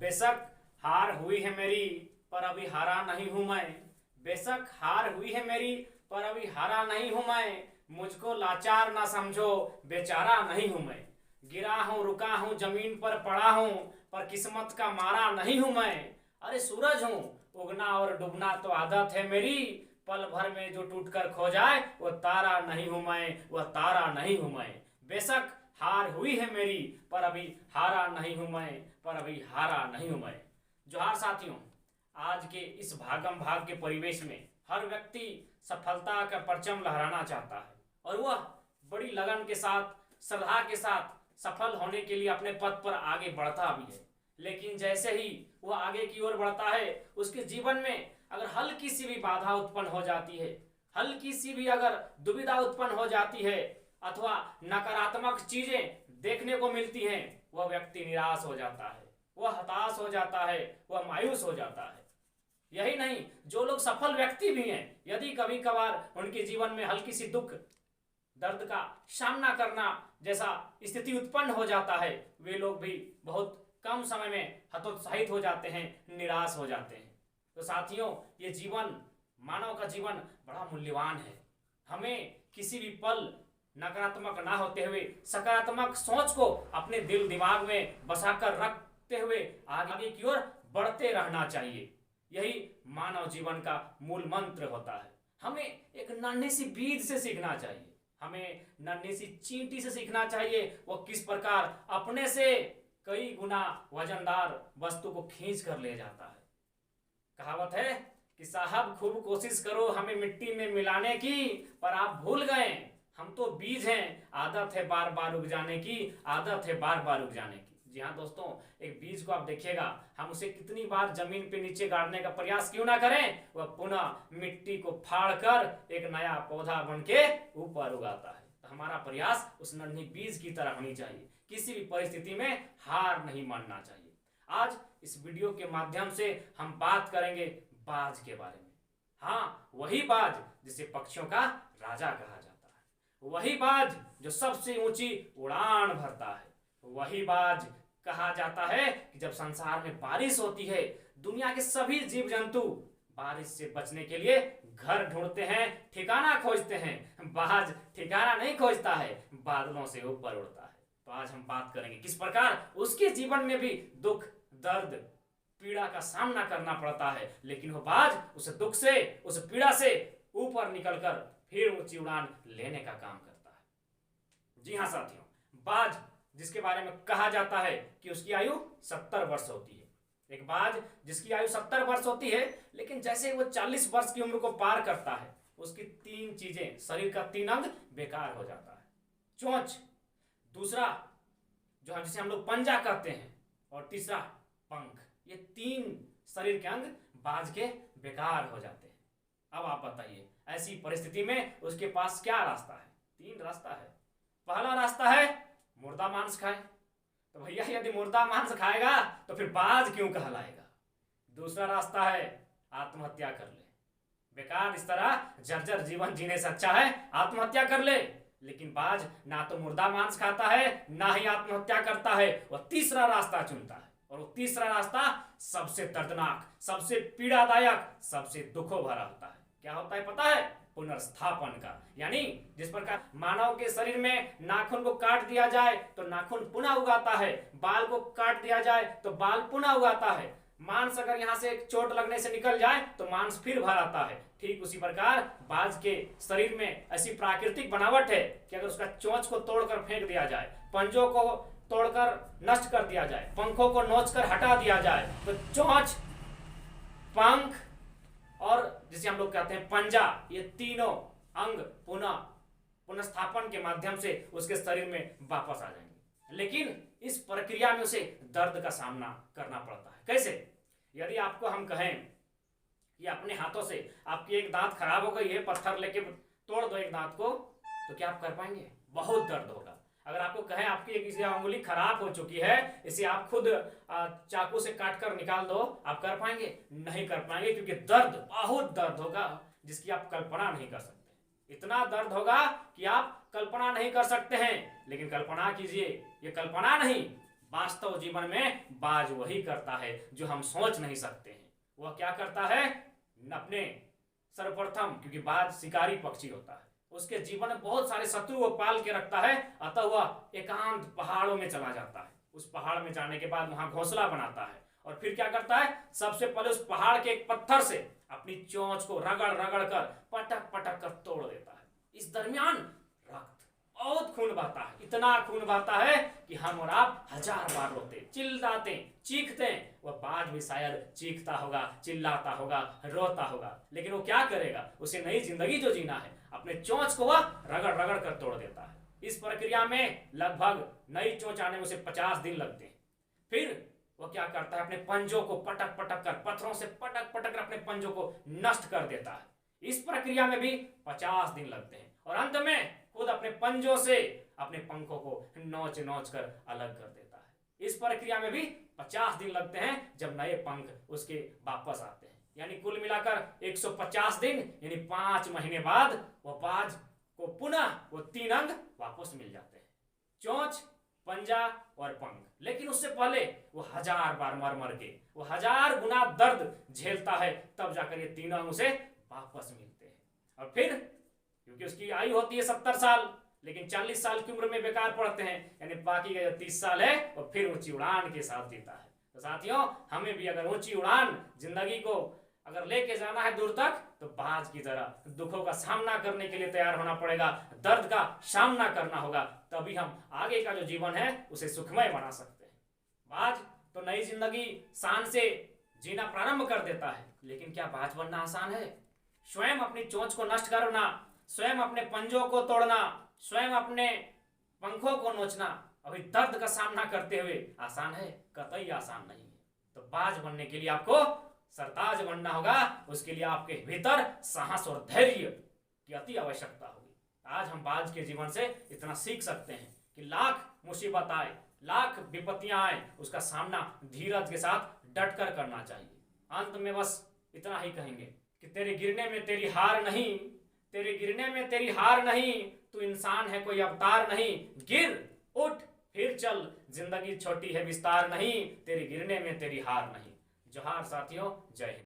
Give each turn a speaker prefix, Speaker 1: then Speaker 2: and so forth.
Speaker 1: बेशक हार हुई है मेरी, पर अभी हारा नहीं हूं मैं। बेशक हार हुई है मेरी, पर अभी हारा नहीं हूं मैं। मुझको लाचार ना समझो, बेचारा नहीं हूं मैं। गिरा हूं, रुका हूं, जमीन पर पड़ा हूं, पर किस्मत का मारा नहीं हूं मैं। अरे सूरज हूं, उगना और डूबना तो आदत है मेरी। पल भर में जो टूटकर खो जाए वो तारा नहीं हूं मैं, वह तारा नहीं हूं मैं। बेशक हार हुई है मेरी, पर अभी हारा नहीं हूं मैं, पर अभी हारा नहीं हूं मैं। जोहार साथियों, आज के इस भागम भाग के परिवेश में हर व्यक्ति सफलता का परचम लहराना चाहता है और वह बड़ी लगन के साथ, श्रद्धा के साथ सफल होने के लिए अपने पथ पर आगे बढ़ता भी है। लेकिन जैसे ही वह आगे की ओर बढ़ता है, उसके जीवन में अगर हल्की सी भी बाधा उत्पन्न हो जाती है, हल्की सी भी अगर दुविधा उत्पन्न हो जाती है अथवा नकारात्मक चीजें देखने को मिलती हैं, वह व्यक्ति निराश हो जाता है, वह हताश हो जाता है, वह मायूस हो जाता है। यही नहीं, जो लोग सफल व्यक्ति भी हैं, यदि कभी कभार उनके जीवन में हल्की सी दुख दर्द का सामना करना जैसा स्थिति उत्पन्न हो जाता है, वे लोग भी बहुत कम समय में हतोत्साहित हो जाते हैं, निराश हो जाते हैं। तो साथियों, ये जीवन, मानव का जीवन बड़ा मूल्यवान है। हमें किसी भी पल नकारात्मक ना होते हुए सकारात्मक सोच को अपने दिल दिमाग में बसाकर रखते हुए आगे की ओर बढ़ते रहना चाहिए। यही मानव जीवन का मूल मंत्र होता है। हमें एक नन्ही सी बीज से सीखना चाहिए, हमें नन्ही सी चींटी से सीखना चाहिए वो किस प्रकार अपने से कई गुना वजनदार वस्तु को खींच कर ले जाता है। कहावत है कि साहब खूब कोशिश करो हमें मिट्टी में मिलाने की, पर आप भूल गए हम तो बीज हैं, आदत है बार बार उग जाने की, आदत है बार बार उग जाने की। जी हाँ दोस्तों, एक बीज को आप देखिएगा, हम उसे कितनी बार जमीन पे नीचे गाड़ने का प्रयास क्यों ना करें, वह पुनः मिट्टी को फाड़ कर एक नया पौधा बन के ऊपर उगाता है। तो हमारा प्रयास उस नन्ही बीज की तरह होनी चाहिए, किसी भी परिस्थिति में हार नहीं मानना चाहिए। आज इस वीडियो के माध्यम से हम बात करेंगे बाज के बारे में। हाँ, वही बाज जिसे पक्षियों का राजा कहा जाता है, वही बाज जो सबसे ऊंची उड़ान भरता है, वही बाज कहा जाता है कि जब संसार में बारिश होती है, दुनिया के सभी जीव जंतु बारिश से बचने के लिए घर ढूंढते हैं, ठिकाना खोजते हैं। बाज ठिकाना नहीं खोजता है, बादलों से ऊपर उड़ता है। तो आज हम बात करेंगे किस प्रकार उसके जीवन में भी दुख, दर्द, पीड़ा का सामना करना पड़ता है, लेकिन वह बाज उस दुख से, उस पीड़ा से ऊपर निकलकर फिर ऊंची उड़ान लेने का काम करता है। जी हाँ साथियों, बाज जिसके बारे में कहा जाता है कि उसकी आयु 70 वर्ष होती है, एक बाज जिसकी आयु 70 वर्ष होती है, लेकिन जैसे वो 40 वर्ष की उम्र को पार करता है, उसकी 3 चीजें, शरीर का 3 अंग बेकार हो जाता है। चोंच, दूसरा जो है जिसे हम लोग पंजा कहते हैं, और तीसरा पंख। ये 3 शरीर के अंग बाज के बेकार हो जाते हैं। अब आप बताइए, ऐसी परिस्थिति में उसके पास क्या रास्ता है? 3 रास्ता है। पहला रास्ता है मुर्दा मांस खाए। तो भैया यदि मुर्दा मांस खाएगा तो फिर बाज क्यों कहलाएगा? दूसरा रास्ता है आत्महत्या कर ले। बेकार इस तरह जर्जर जीवन जीने से अच्छा है आत्महत्या कर ले। लेकिन बाज ना तो मुर्दा मांस खाता है, ना ही आत्महत्या करता है, वह तीसरा रास्ता चुनता है। और वो तीसरा रास्ता सबसे दर्दनाक, सबसे पीड़ादायक, सबसे दुखों भरा होता है। क्या होता है पता है? पुनर्स्थापन का। यानी जिस प्रकार मानव के शरीर में नाखून को काट दिया जाए तो नाखून पुनः उगाता है, बाल को काट दिया जाए तो बाल पुनः उगाता है, मांस अगर यहाँ से एक चोट लगने से निकल जाए तो मांस फिर भर आता है। ठीक उसी प्रकार बाज के शरीर में ऐसी प्राकृतिक बनावट है कि अगर उसका चोंच को तोड़कर फेंक दिया जाए, पंजों को तोड़कर नष्ट कर दिया जाए, पंखों को नोचकर हटा दिया जाए, तो चोंच, पंख और जिसे हम लोग कहते हैं पंजा, ये तीनों अंग पुनर्स्थापन के माध्यम से उसके शरीर में वापस आ जाएंगे। लेकिन इस प्रक्रिया में उसे दर्द का सामना करना पड़ता है। कैसे? यदि आपको हम कहें कि अपने हाथों से आपकी एक दांत खराब हो गई है, पत्थर लेके तोड़ दो एक दांत को, तो क्या आप कर पाएंगे? बहुत दर्द होगा। अगर आपको कहें आपकी एक अंगुली खराब हो चुकी है, इसे आप खुद चाकू से काट कर निकाल दो, आप कर पाएंगे? नहीं कर पाएंगे, क्योंकि दर्द, बहुत दर्द होगा जिसकी आप कल्पना नहीं कर सकते। इतना दर्द होगा कि आप कल्पना नहीं कर सकते हैं। लेकिन कल्पना कीजिए, ये कल्पना नहीं, वास्तव जीवन में बाज वही करता है जो हम सोच नहीं सकते हैं। वह क्या करता है? अपने सर्वप्रथम, क्योंकि बाज शिकारी पक्षी होता है, उसके जीवन में बहुत सारे शत्रु वो पाल के रखता है, अतः वह एकांत पहाड़ों में चला जाता है। उस पहाड़ में जाने के बाद वहां घोंसला बनाता है और फिर क्या करता है? सबसे पहले उस पहाड़ के एक पत्थर से अपनी चोंच को रगड़ रगड़ कर पटक पटक कर तोड़ देता है। इस दरमियान रक्त, बहुत खून बहता है, इतना खून बहता है कि हम और आप 1000 बार रोते, चिल्लाते, चीखते। वह बाज भी शायद चीखता होगा, चिल्लाता होगा, रोता होगा, लेकिन वो क्या करेगा? उसे नई जिंदगी जो जीना है, अपने चोंच को वह रगड़ रगड़ कर तोड़ देता है। इस प्रक्रिया में लगभग नई चोंच आने में उसे 50 दिन लगते हैं। फिर वो क्या करता है? अपने पंजों को पटक पटक कर, पत्थरों से पटक पटक कर अपने पंजों को नष्ट कर देता है। इस प्रक्रिया में भी 50 दिन लगते हैं और अंत में खुद अपने पंजों से अपने पंखों को नोच नोच कर अलग कर देता है। इस प्रक्रिया में भी 50 दिन लगते हैं, जब नए पंख उसके वापस आते हैं। यानी कुल मिलाकर 150 दिन, यानी 5 महीने बाद वह बाज को पुनः वो 3 अंग वापस मिल जाते हैं, चोंच, पंजा और पंख। लेकिन उससे पहले वो 1000 बार मर मर के, वो 1000 गुना दर्द झेलता है, तब जाकर ये 3 अंग उसे वापस मिलते हैं। और फिर क्योंकि उसकी आयु होती है 70 साल, लेकिन 40 साल की उम्र में बेकार पड़ते हैं, यानी बाकी का जो 30 साल है वो फिर ऊंची उड़ान के साथ जीता है। तो साथियों, हमें भी अगर ऊंची उड़ान जिंदगी को अगर लेके जाना है दूर तक, तो बाज की तरह दुखों का सामना करने के लिए तैयार होना पड़ेगा, दर्द का सामना करना होगा, तभी हम आगे का जो जीवन है उसे सुखमय बना सकते हैं। बाज तो नई जिंदगी शान से जीना प्रारंभ कर देता है, लेकिन क्या बाज बनना आसान है? स्वयं अपनी चोंच को नष्ट करना, स्वयं अपने पंजों को तोड़ना, स्वयं अपने पंखों को नोचना, अभी दर्द का सामना करते हुए आसान है? कतई आसान नहीं है। तो बाज बनने के लिए आपको सरताज बनना होगा, उसके लिए आपके भीतर साहस और धैर्य की अति आवश्यकता होगी। आज हम बाज के जीवन से इतना सीख सकते हैं कि लाख मुसीबत आए, लाख विपत्तियां आए, उसका सामना धीरज के साथ डट कर करना चाहिए। अंत में बस इतना ही कहेंगे कि तेरे गिरने में तेरी हार नहीं, तेरे गिरने में तेरी हार नहीं, तू इंसान है कोई अवतार नहीं। गिर, उठ, फिर चल, जिंदगी छोटी है विस्तार नहीं, तेरे गिरने में तेरी हार नहीं। जोहार साथियों, जय हिंद।